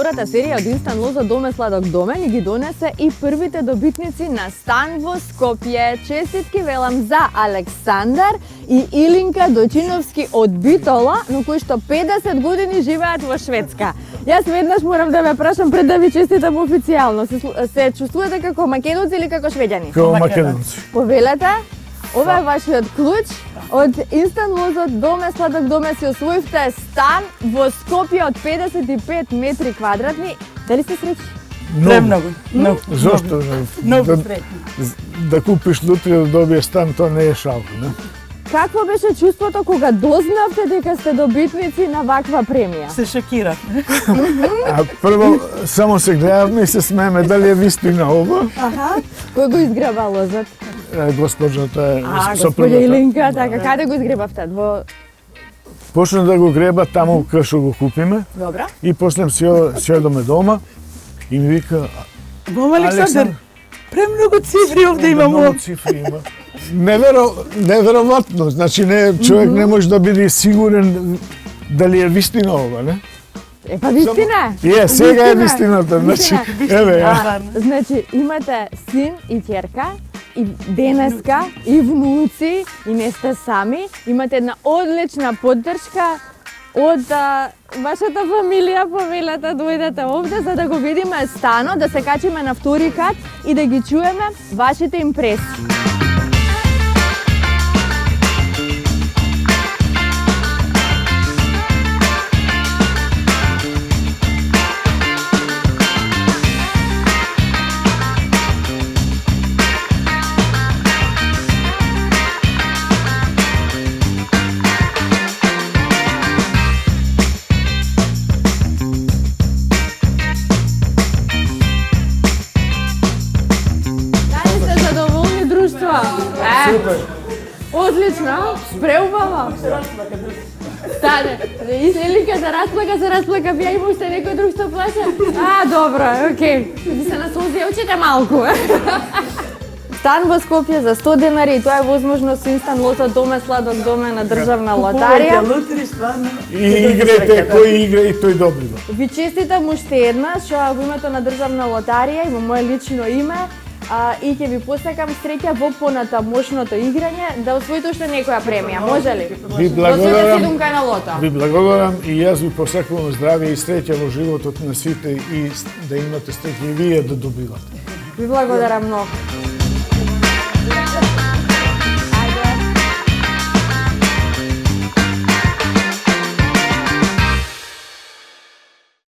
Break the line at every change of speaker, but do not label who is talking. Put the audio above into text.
втората серија од Инстант лоза Доме сладок доме ни ги донесе и првите добитници на стан во Скопје. Честитки велам за Александар и Илинка Дочиновски од Битола, но кои што 50 години живеат во Шведска. Јас веднаш морам да ве прашам пред да ви честитам официјално. Се чувствувате како македонци или како швеѓани?
Како македонци.
Повелете, ова е вашиот клуч. Од Инстант лозот Доме сладок доме си освоивте стан во Скопје од 55 метри квадратни. Дали сте среќни?
Многу. Зошто?
Многу среќни.
Да купиш лутри да добиеш стан, тоа не е шалко, не?
Какво беше чувството кога дознавте дека сте добитници на ваква премија?
Се шокирав.
А прво само се гледавме и се смееме дали е вистина ова.
Аха. Кој го изгреба лозот?
Госпоđата е
Господја
сопругата.
Илинка, така, каде го изгребавте?
Почна да го греба таму кај што го купиме
Добра.
и после си одаме дома и ми вика
Мама Александар, премногу цифри овде имамо.
Многу цифри има. Неверојатно, значи човек не може да биде сигурен дали е вистина ова, не?
Па вистина
Е, сега е вистината, значи, еве ја.
Значи, имате син и ќерка, и денеска, и внуци, и не сте сами. Имате една одлична поддршка од вашата фамилија. Повелете дојдете овде за да го видиме станот, да се качиме на втори кат и да ги чуеме вашите импресии.
Супер.
Одлично, преубаво. Стане, Илинка се расплака, ја има уште некој друг што плаче? Добро, окей. Се насолзи очите малку. Стан во Скопје за 100 денари и тоа е возможно со Инстант лозот Доме сладок доме на државна лотарија.
Лутри, стварно.
И играте, кој игра и тој добива.
Ви честитам уште еднаш во името на државна лотарија и во мое лично име. И ќе ви посакам среќа во понатамошното играње да освоите уште некоја премија, може ли?
Ви благодарам.
Кај на лото.
Ви благодарам и јас ви посакувам здравје и среќа во животот на сите и да имате среќа и вие да добивате.
Ви благодарам многу.